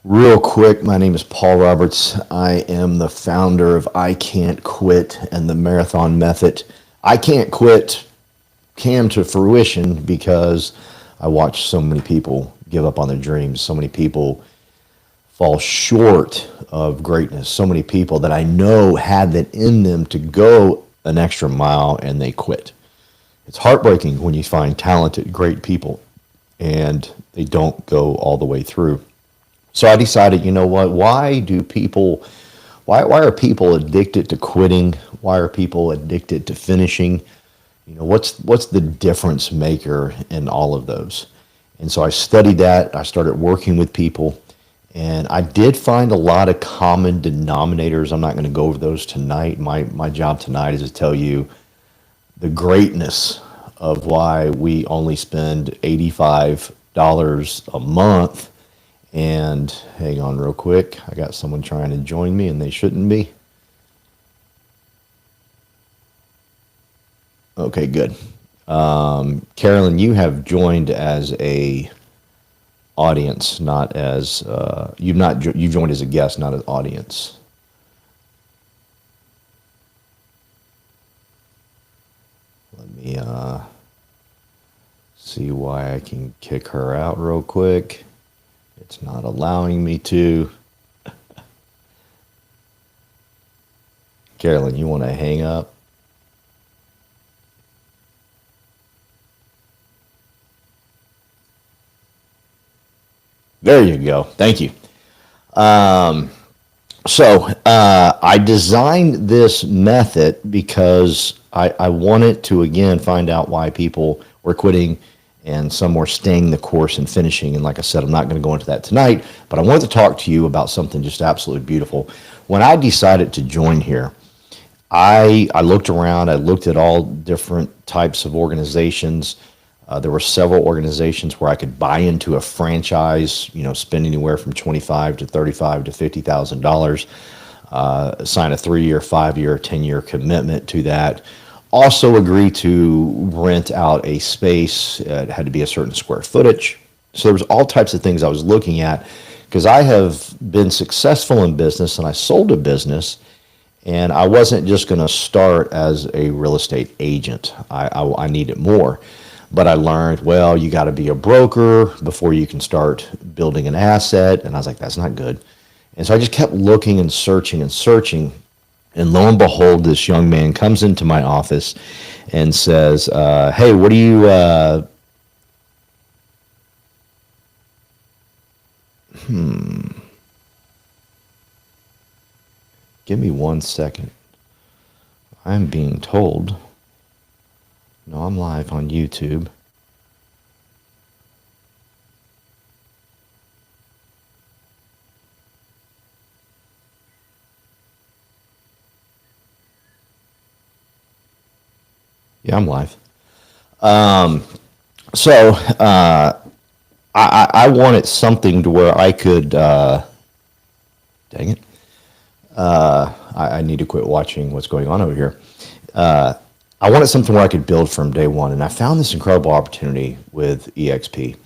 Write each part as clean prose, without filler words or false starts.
Real quick, my name is Paul Roberts. I am the founder of I Can't Quit and the Marathon Method. I can't quit came to fruition because I watched so many people give up on their dreams, so many people fall short of greatness, so many people that I know had that in them to go an extra mile and they quit. It's heartbreaking when you find talented, great people and they don't go all the way through. So I decided, you know what? Why are people addicted to quitting? Why are people addicted to finishing? What's the difference maker in all of those? And so I studied that. I started working with people, and I did find a lot of common denominators. I'm not going to go over those tonight. My job tonight is to tell you the greatness of why we only spend $85 a month. And hang on real quick. I got someone trying to join me and they shouldn't be. Okay, good. Carolyn, you have joined as a audience, not as you've joined as a guest, not as audience. Let me see why I can kick her out real quick. It's not allowing me to. Carolyn, you want to hang up? There you go. Thank you. I designed this method because I wanted to, again, find out why people were quitting and some were staying the course and finishing. And like I said, I'm not going to go into that tonight, but I wanted to talk to you about something just absolutely beautiful. When I decided to join here, I looked around, I looked at all different types of organizations. There were several organizations where I could buy into a franchise, spend anywhere from $25 to $35 to $50,000, sign a 3-year, 5-year, 10-year commitment to that. Also agree to rent out a space. It had to be a certain square footage. So there was all types of things I was looking at because I have been successful in business and I sold a business. And I wasn't just going to start as a real estate agent. I needed more. But I learned, well, you got to be a broker before you can start building an asset. And I was like, that's not good. And so I just kept looking and searching and searching. And lo and behold, this young man comes into my office and says, hey, what do you, give me 1 second. I'm being told. No, I'm live on YouTube. Yeah, I'm live. I wanted something to where I could, dang it. I need to quit watching what's going on over here. I wanted something where I could build from day one. And I found this incredible opportunity with EXP.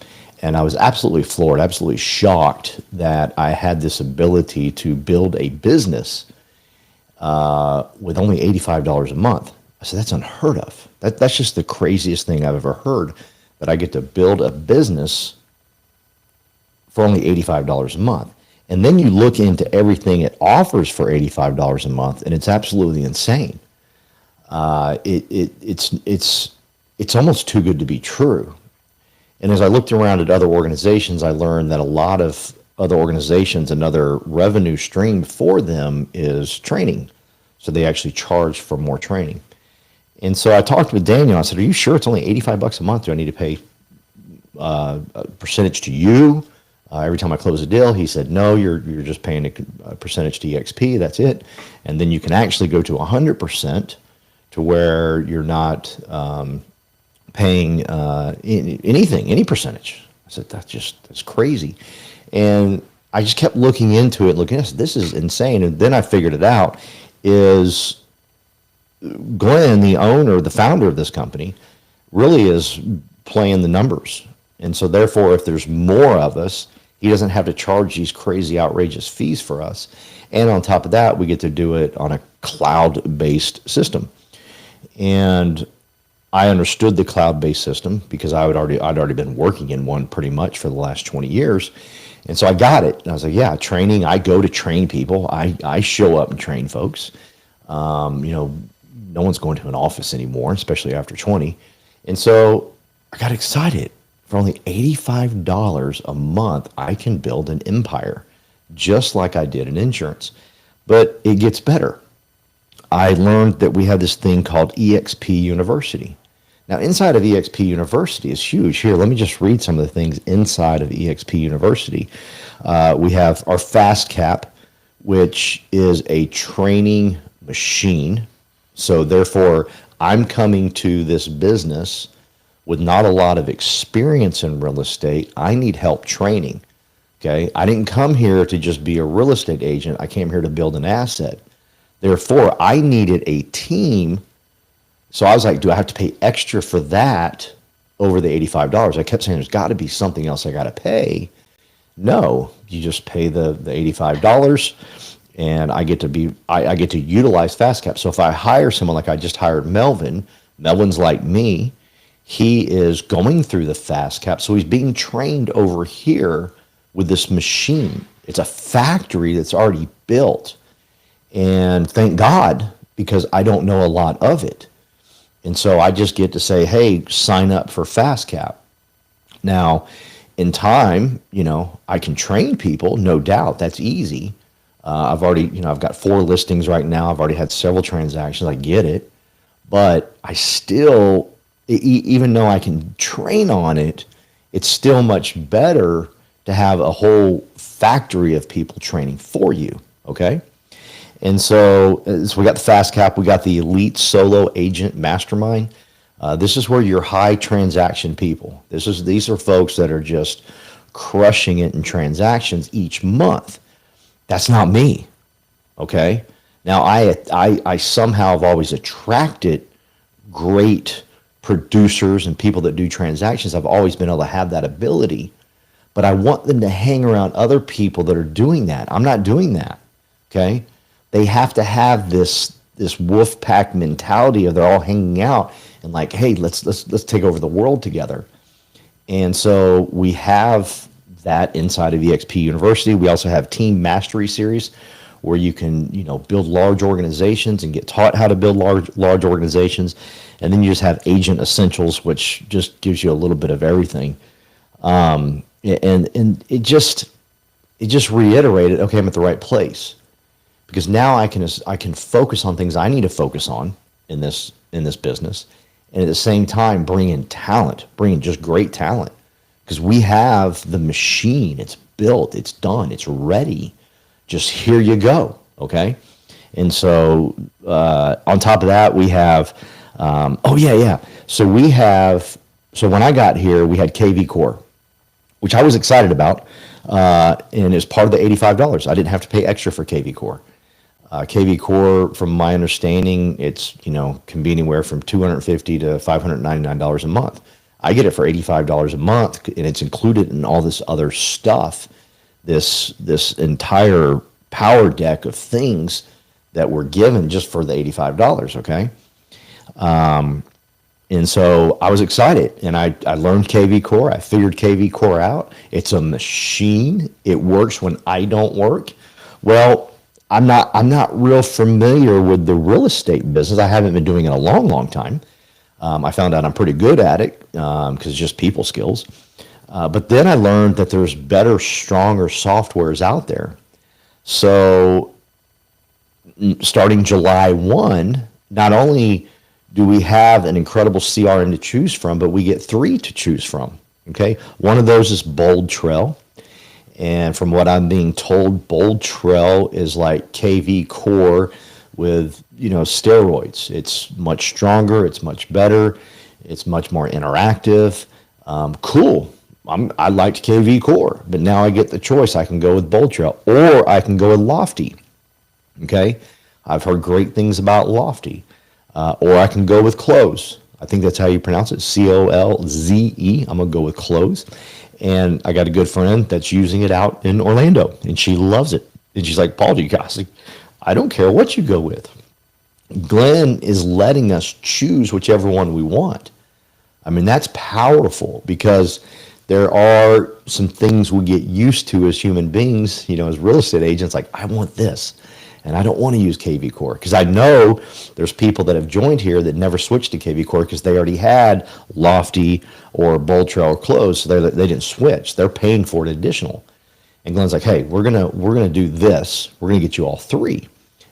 And I was absolutely floored, absolutely shocked that I had this ability to build a business with only $85 a month. I said, that's unheard of. That's just the craziest thing I've ever heard, that I get to build a business for only $85 a month. And then you look into everything it offers for $85 a month, and it's absolutely insane. It's almost too good to be true. And as I looked around at other organizations, I learned that a lot of other organizations, another revenue stream for them is training. So they actually charge for more training. And so I talked with Daniel. I said, are you sure it's only $85 a month? Do I need to pay a percentage to you every time I close a deal? He said, no, you're just paying a percentage to EXP. That's it. And then you can actually go to 100% to where you're not paying anything, any percentage. I said, that's crazy. And I just kept looking into it, this is insane. And then I figured it out, is Glenn, the owner, the founder of this company, really is playing the numbers. And so therefore, if there's more of us, He doesn't have to charge these crazy, outrageous fees for us. And on top of that, we get to do it on a cloud-based system. And I understood the cloud-based system because I'd already been working in one pretty much for the last 20 years. And so I got it. And I was like, yeah, training, I go to train people. I show up and train folks. No one's going to an office anymore, especially after 20. And so I got excited. For only $85 a month, I can build an empire, just like I did in insurance. But it gets better. I learned that we have this thing called EXP University. Now, inside of EXP University is huge. Here, let me just read some of the things inside of EXP University. We have our FastCap, which is a training machine. So therefore, I'm coming to this business with not a lot of experience in real estate. I need help training. Okay. I didn't come here to just be a real estate agent. I came here to build an asset. Therefore, I needed a team. So I was like, do I have to pay extra for that over the $85? I kept saying there's got to be something else I got to pay. No, you just pay the $85 and I get to utilize FastCap. So if I hire someone like I just hired Melvin's like me. He is going through the FastCap, so he's being trained over here with this machine. It's a factory that's already built, and thank God, because I don't know a lot of it. And so I just get to say, hey, sign up for FastCap. Now, in time, I can train people, no doubt. That's easy. I've got 4 listings right now. I've already had several transactions. I get it. But I still, even though I can train on it, it's still much better to have a whole factory of people training for you, okay? And so we got the FastCap, we got the Elite Solo Agent Mastermind. This is where your high transaction people, these are folks that are just crushing it in transactions each month. That's not me, okay? Now, I somehow have always attracted great producers and people that do transactions. I've always been able to have that ability, but I want them to hang around other people that are doing that. I'm not doing that, okay? They have to have this wolf pack mentality of they're all hanging out and like, hey, let's take over the world together. And so we have that inside of EXP University. We also have Team Mastery Series, where you can, build large organizations and get taught how to build large organizations. And then you just have Agent Essentials, which just gives you a little bit of everything. And it just reiterated, okay, I'm at the right place, because now I can focus on things I need to focus on in this business, and at the same time bring in just great talent, because we have the machine. It's built, it's done, it's ready. Just here you go, okay? And so on top of that, we have, So when I got here, we had KV Core, which I was excited about, and it's part of the $85. I didn't have to pay extra for KV Core. KV Core, from my understanding, it's can be anywhere from $250 to $599 a month. I get it for $85 a month, and it's included in all this other stuff. This entire power deck of things that were given just for the $85, okay? And so I was excited, and I learned KV Core. I figured KV Core out. It's a machine. It works when I don't work. Well, I'm not real familiar with the real estate business. I haven't been doing it a long, long time. I found out I'm pretty good at it because it's just people skills. But then I learned that there's better, stronger softwares out there. So starting July 1, not only do we have an incredible CRM to choose from, but we get 3 to choose from, okay? One of those is Bold Trail. And from what I'm being told, Bold Trail is like KV Core with, steroids. It's much stronger. It's much better. It's much more interactive. Cool. I liked KV Core, but now I get the choice. I can go with Bold Trail, or I can go with Lofty. Okay, I've heard great things about Lofty, or I can go with Close. I think that's how you pronounce it, COLZE. I'm gonna go with Close, And I got a good friend that's using it out in Orlando, and she loves it. And she's like, Paul, do you guys, I don't care what you go with. Glenn is letting us choose whichever one we want. I mean, that's powerful because there are some things we get used to as human beings, as real estate agents, like, I want this. And I don't want to use KV Core because I know there's people that have joined here that never switched to KV Core because they already had Lofty or Bold Trail or Close, so they didn't switch. They're paying for it additional. And Glenn's like, hey, we're gonna do this. We're gonna get you all three,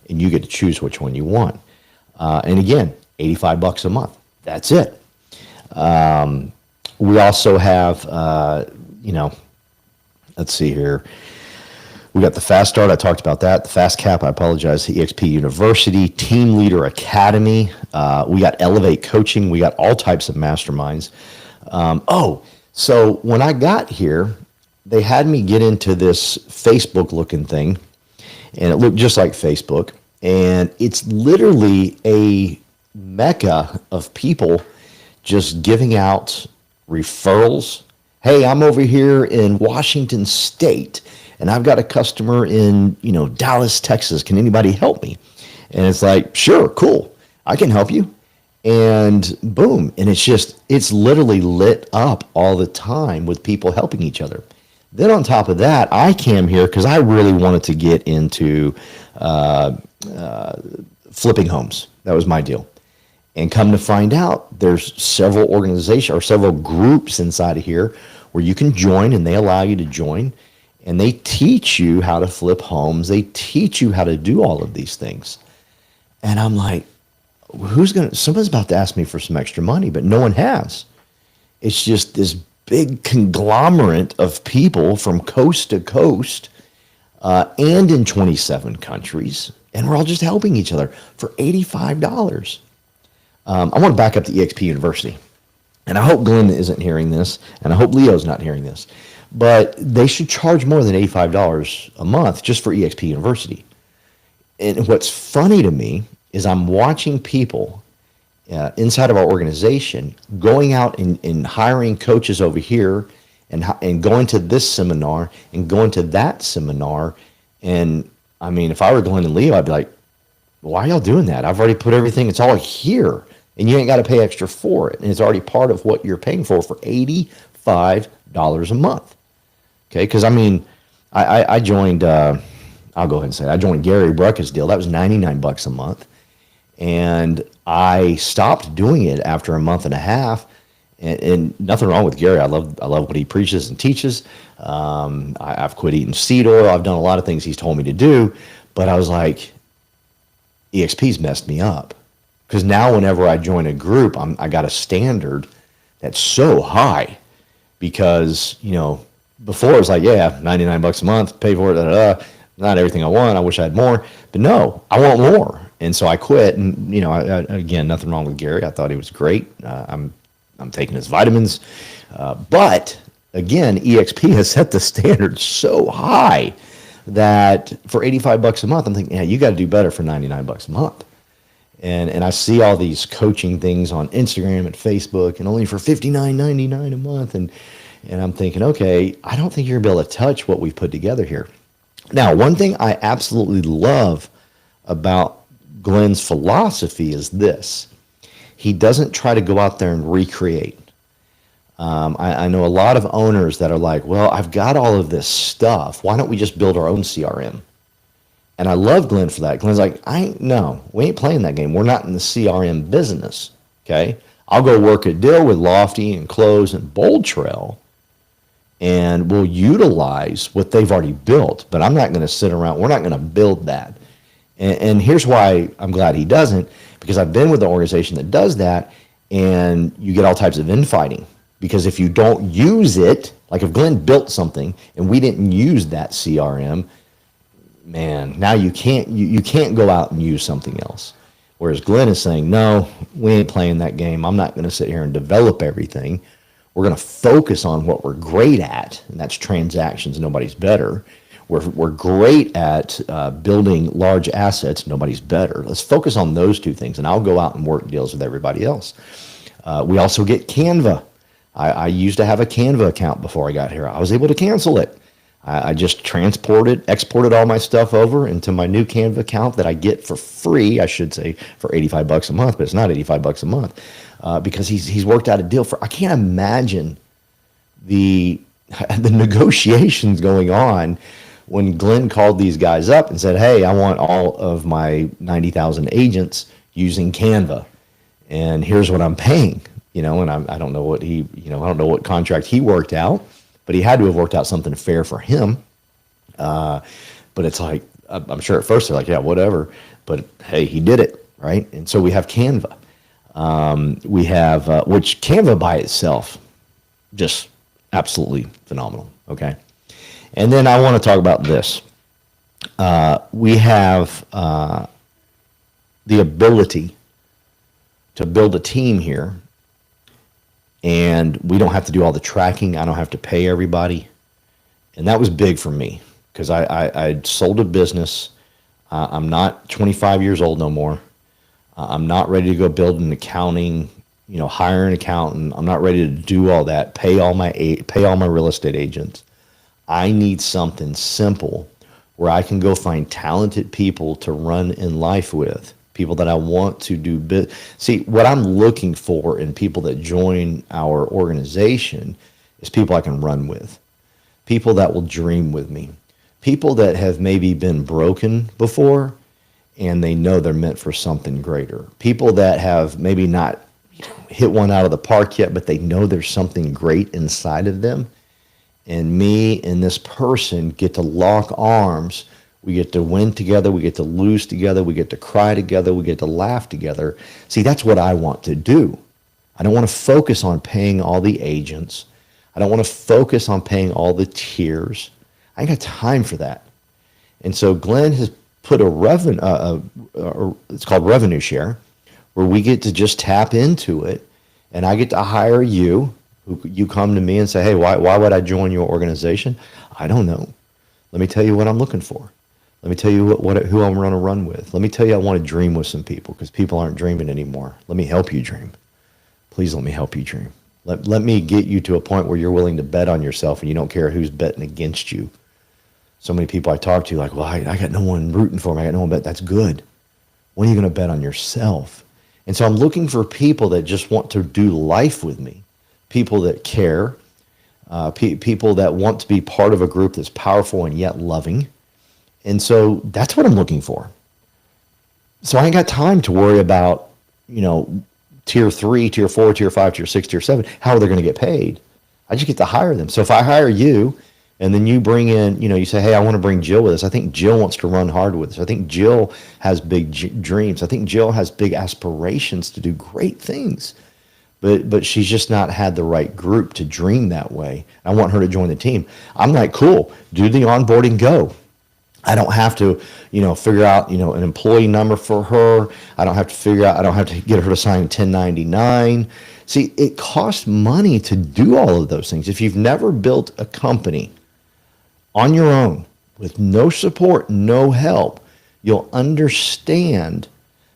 and you get to choose which one you want. And again, $85 a month. That's it. We also have, let's see here. We got the Fast Start. I talked about that. The Fast Cap. I apologize. The EXP University, Team Leader Academy. We got Elevate Coaching. We got all types of masterminds. So when I got here, they had me get into this Facebook looking thing, and it looked just like Facebook. And it's literally a mecca of people just giving out referrals. Hey, I'm over here in Washington State, and I've got a customer in, Dallas, Texas. Can anybody help me? And it's like, sure, cool. I can help you. And boom. And it's literally lit up all the time with people helping each other. Then on top of that, I came here because I really wanted to get into flipping homes. That was my deal. And come to find out, there's several organizations or several groups inside of here where you can join, and they allow you to join. And they teach you how to flip homes. They teach you how to do all of these things. And I'm like, someone's about to ask me for some extra money, but no one has. It's just this big conglomerate of people from coast to coast and in 27 countries. And we're all just helping each other for $85. I want to back up to EXP University. And I hope Glenn isn't hearing this, and I hope Leo's not hearing this. But they should charge more than $85 a month just for EXP University. And what's funny to me is I'm watching people inside of our organization going out and hiring coaches over here and going to this seminar and going to that seminar. And I mean, if I were Glenn and Leo, I'd be like, why are y'all doing that? I've already put everything, it's all here, and you ain't got to pay extra for it. And it's already part of what you're paying for $85 a month. Okay, because I mean, I joined, I'll go ahead and say it. I joined Gary Brucke's deal. That was $99 a month. And I stopped doing it after a month and a half. And nothing wrong with Gary. I love what he preaches and teaches. I've quit eating seed oil. I've done a lot of things he's told me to do. But I was like, EXP's messed me up. Because now whenever I join a group, I got a standard that's so high. Because, before it was like, yeah, $99 a month, pay for it, not everything I want. I wish I had more. But no, I want more. And so I quit. And, again, nothing wrong with Gary. I thought he was great. I'm taking his vitamins. But, again, EXP has set the standard so high that for $85 a month, I'm thinking, yeah, you got to do better for $99 a month. And I see all these coaching things on Instagram and Facebook, and only for $59.99 a month. And I'm thinking, okay, I don't think you're going to be able to touch what we've put together here. Now, one thing I absolutely love about Glenn's philosophy is this. He doesn't try to go out there and recreate. I know a lot of owners that are like, well, I've got all of this stuff. Why don't we just build our own CRM? And I love Glenn for that. Glenn's like, no, we ain't playing that game. We're not in the CRM business, okay? I'll go work a deal with Lofty and Close and Bold Trail, and we'll utilize what they've already built. But I'm not going to sit around. We're not going to build that. And here's why I'm glad he doesn't, because I've been with an organization that does that, and you get all types of infighting. Because if you don't use it, like if Glenn built something and we didn't use that CRM, man, now you can't go out and use something else. Whereas Glenn is saying, no, we ain't playing that game. I'm not going to sit here and develop everything. We're going to focus on what we're great at, and that's transactions. Nobody's better. We're great at building large assets. Nobody's better. Let's focus on those two things, and I'll go out and work deals with everybody else. We also get Canva. I used to have a Canva account before I got here. I was able to cancel it. I just exported all my stuff over into my new Canva account that I get for free. I should say for $85 a month, but it's not $85 a month because he's worked out a deal for. I can't imagine the negotiations going on when Glenn called these guys up and said, "Hey, I want all of my 90,000 agents using Canva, and here's what I'm paying." And I don't know what I don't know what contract he worked out, but he had to have worked out something fair for him. But it's like, I'm sure at first they're like, yeah, whatever. But hey, he did it, right? And so we have Canva. We have, which Canva by itself, just absolutely phenomenal, okay? And then I want to talk about this. We have the ability to build a team here, and we don't have to do all the tracking. I don't have to pay everybody. And that was big for me because I sold a business. I'm not 25 years old no more. I'm not ready to go build an accounting, hire an accountant. I'm not ready to do all that, pay all my real estate agents. I need something simple where I can go find talented people to run in life with, people that I want to do business. See, what I'm looking for in people that join our organization is people I can run with, people that will dream with me, people that have maybe been broken before and they know they're meant for something greater, people that have maybe not hit one out of the park yet, but they know there's something great inside of them. And me and this person get to lock arms. We get to win together. We get to lose together. We get to cry together. We get to laugh together. See, that's what I want to do. I don't want to focus on paying all the agents. I don't want to focus on paying all the tiers. I ain't got time for that. And so Glenn has put it's called revenue share, where we get to just tap into it, and I get to hire you. You come to me and say, "Hey, why would I join your organization?" I don't know. Let me tell you what I'm looking for. Let me tell you who I'm going to run with. Let me tell you I want to dream with some people because people aren't dreaming anymore. Let me help you dream. Please let me help you dream. Let me get you to a point where you're willing to bet on yourself and you don't care who's betting against you. So many people I talk to like, well, I got no one rooting for me. I got no one bet. That's good. When are you going to bet on yourself? And so I'm looking for people that just want to do life with me, people that care, people that want to be part of a group that's powerful and yet loving. And so that's what I'm looking for. So I ain't got time to worry about, tier 3, tier 4, tier 5, tier 6, tier 7, how are they going to get paid? I just get to hire them. So if I hire you and then you bring in, you say, hey, I want to bring Jill with us. I think Jill wants to run hard with us. I think Jill has big dreams. I think Jill has big aspirations to do great things. But she's just not had the right group to dream that way. I want her to join the team. I'm like, cool, do the onboarding, go. I don't have to, figure out, an employee number for her. I don't have to get her to sign 1099. See, it costs money to do all of those things. If you've never built a company on your own with no support, no help, you'll understand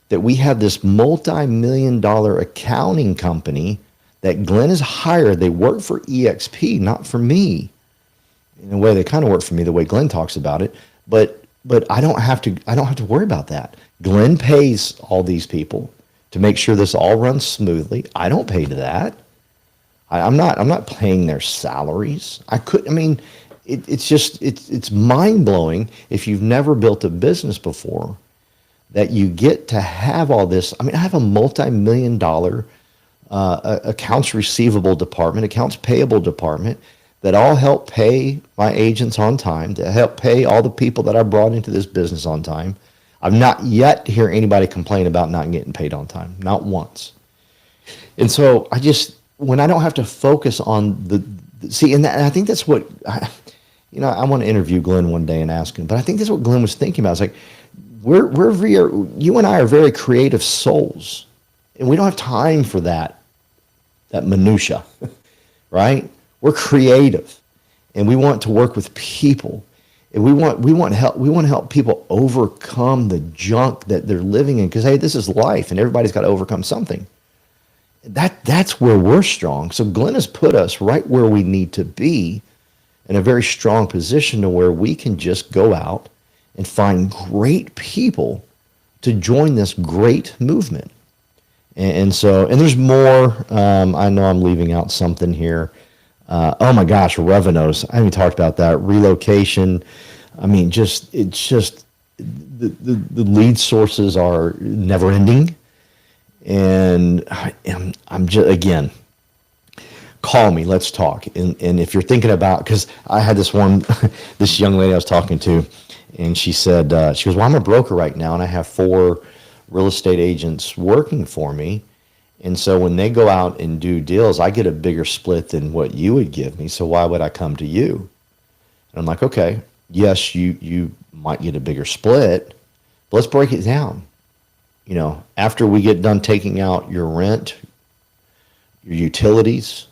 that we have this multi-million-dollar accounting company that Glenn has hired. They work for EXP, not for me. In a way, they kind of work for me the way Glenn talks about it. But I don't have to worry about that. Glenn pays all these people to make sure this all runs smoothly. I don't pay to that. I'm not paying their salaries. It's mind-blowing if you've never built a business before that you get to have all this. I have a multi-million-dollar accounts receivable department, accounts payable department that all help pay my agents on time, to help pay all the people that I brought into this business on time. I've not yet hear anybody complain about not getting paid on time, not once. And so when I don't have to focus on and I think that's what, I want to interview Glenn one day and ask him, but I think that's what Glenn was thinking about. It's like, you and I are very creative souls, and we don't have time for that minutia, right? We're creative, and we want to work with people, and we want help. We want to help people overcome the junk that they're living in, because hey, this is life, and everybody's got to overcome something. That's where we're strong. So Glenn has put us right where we need to be in a very strong position to where we can just go out and find great people to join this great movement. And there's more. I know I'm leaving out something here. Oh my gosh, revenues. I haven't talked about that. Relocation. I mean, it's just the lead sources are never ending. And I'm just, again, call me, let's talk. And if you're thinking about, because I had this this young lady I was talking to, and she said, she goes, well, I'm a broker right now, and I have 4 real estate agents working for me. And so when they go out and do deals, I get a bigger split than what you would give me. So why would I come to you? And I'm like, okay, yes, you might get a bigger split, but let's break it down. You know, after we get done taking out your rent, your utilities,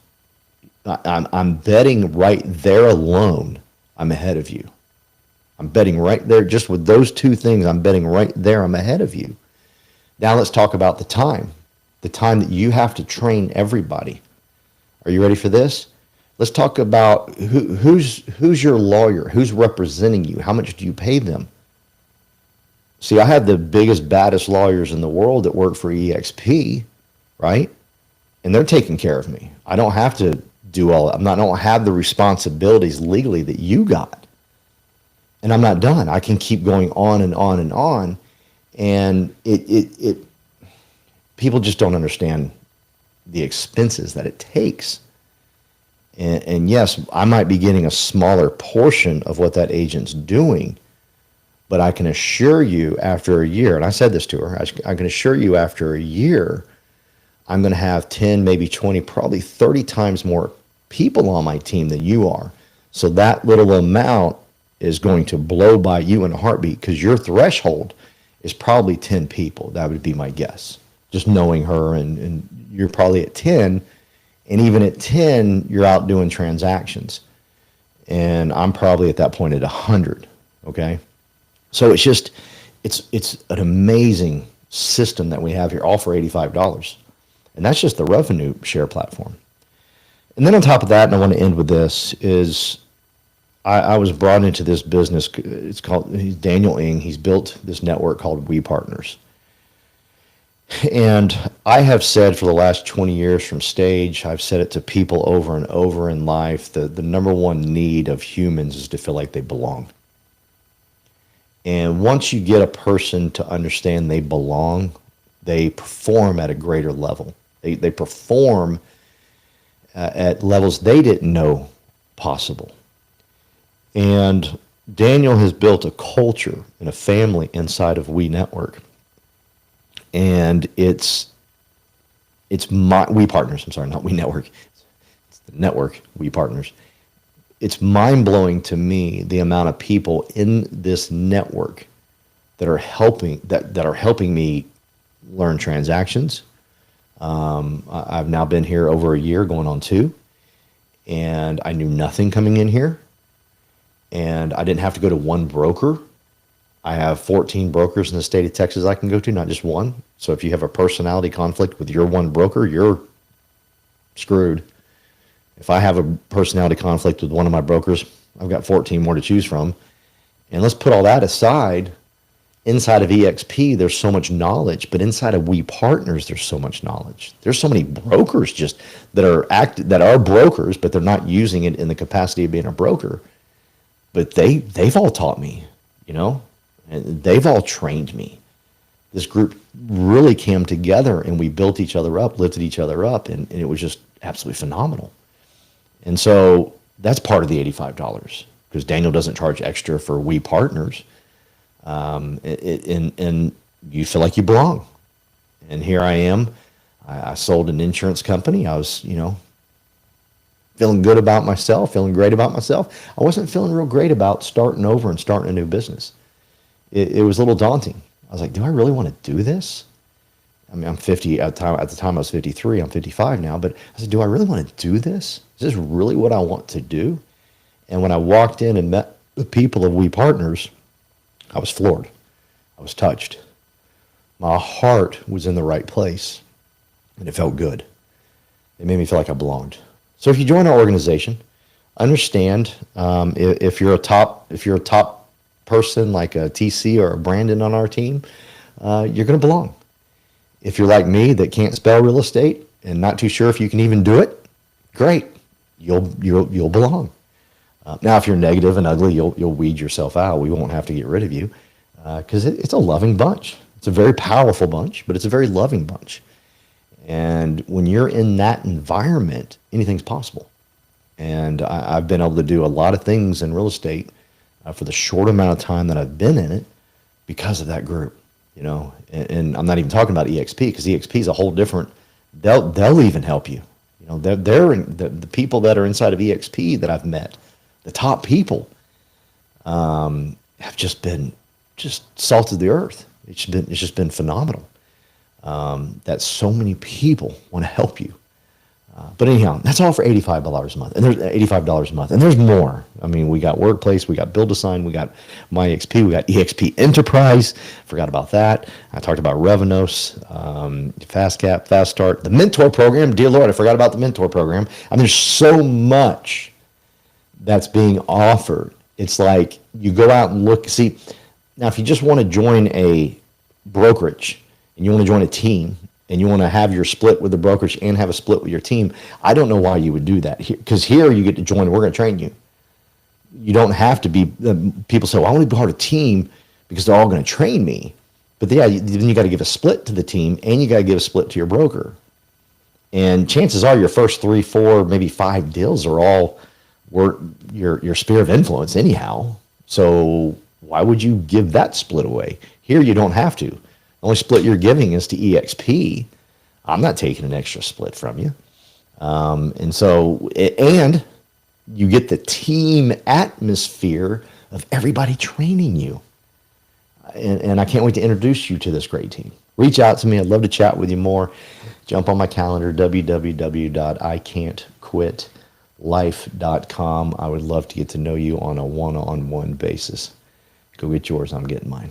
I'm betting right there alone, I'm ahead of you. I'm betting right there, just with those 2 things, I'm betting right there, I'm ahead of you. Now let's talk about the time that you have to train everybody. Are you ready for this? Let's talk about who's your lawyer, who's representing you, how much do you pay them? See, I have the biggest, baddest lawyers in the world that work for EXP, right? And they're taking care of me. I don't have to do all that. I don't have the responsibilities legally that you got. And I'm not done. I can keep going on and on and on. And people just don't understand the expenses that it takes. And yes, I might be getting a smaller portion of what that agent's doing, but I can assure you after a year, and I said this to her, I can assure you after a year, I'm going to have 10, maybe 20, probably 30 times more people on my team than you are. So that little amount is going to blow by you in a heartbeat, because your threshold is probably 10 people. That would be my guess. Just knowing her, and you're probably at 10, and even at 10, you're out doing transactions. And I'm probably at that point at 100, okay? So it's an amazing system that we have here, all for $85. And that's just the revenue share platform. And then on top of that, and I want to end with this, is I was brought into this business. It's called, he's Daniel Ng. He's built this network called We Partners. And I have said for the last 20 years from stage, I've said it to people over and over in life, the number one need of humans is to feel like they belong. And once you get a person to understand they belong, they perform at a greater level. They perform at levels they didn't know possible. And Daniel has built a culture and a family inside of We Network. And it's We Partners. I'm sorry, not We Network. It's the network, We Partners. It's mind-blowing to me the amount of people in this network that are helping me learn transactions. I've now been here over a year, going on 2, and I knew nothing coming in here, and I didn't have to go to one broker. I have 14 brokers in the state of Texas I can go to, not just one. So if you have a personality conflict with your one broker, you're screwed. If I have a personality conflict with one of my brokers, I've got 14 more to choose from. And let's put all that aside. Inside of EXP, there's so much knowledge, but inside of We Partners, there's so much knowledge. There's so many brokers just that are brokers, but they're not using it in the capacity of being a broker. But they've all taught me, you know, and they've all trained me. This group really came together, and we built each other up, lifted each other up, and it was just absolutely phenomenal. And so that's part of the $85, because Daniel doesn't charge extra for We Partners. And you feel like you belong. And here I am. I sold an insurance company. I was, feeling good about myself, feeling great about myself. I wasn't feeling real great about starting over and starting a new business. It was a little daunting. I was like, do I really want to do this? I mean, I'm 50 at the time I was 53. I'm 55 now, but I said, do I really want to do this? Is this really what I want to do? And when I walked in and met the people of We Partners, I was floored. I was touched. My heart was in the right place, and it felt good. It made me feel like I belonged. So if you join our organization, understand if you're a top person like a TC or a Brandon on our team, you're going to belong. If you're like me that can't spell real estate and not too sure if you can even do it, great, you'll belong. Now, if you're negative and ugly, you'll weed yourself out. We won't have to get rid of you because it's a loving bunch. It's a very powerful bunch, but it's a very loving bunch. And when you're in that environment, anything's possible. And I've been able to do a lot of things in real estate for the short amount of time that I've been in it because of that group. You know, and I'm not even talking about EXP because EXP is a whole different. They'll even help you. You know, the people that are inside of EXP that I've met, the top people, have just been salt of the earth. It's just been phenomenal. That so many people want to help you. But anyhow, that's all for $85 a month, and there's $85 a month, and there's more. I mean, we got Workplace, we got Build a Sign, we got MyEXP, we got EXP Enterprise. Forgot about that. I talked about Revenos, FastCap, Fast Start, the Mentor Program. Dear Lord, I forgot about the Mentor Program. I mean, there's so much that's being offered. It's like you go out and look. See, now if you just want to join a brokerage and you want to join a team, and you want to have your split with the brokerage and have a split with your team, I don't know why you would do that. Because here you get to join, we're going to train you. You don't have to be, people say, well, I want to be part of a team because they're all going to train me. But yeah, then you got to give a split to the team and you got to give a split to your broker. And chances are your first 3, 4, maybe 5 deals are all your sphere of influence anyhow. So why would you give that split away? Here you don't have to. The only split you're giving is to EXP. I'm not taking an extra split from you. And you get the team atmosphere of everybody training you. And I can't wait to introduce you to this great team. Reach out to me. I'd love to chat with you more. Jump on my calendar, www.ican'tquitlife.com. I would love to get to know you on a one-on-one basis. Go get yours. I'm getting mine.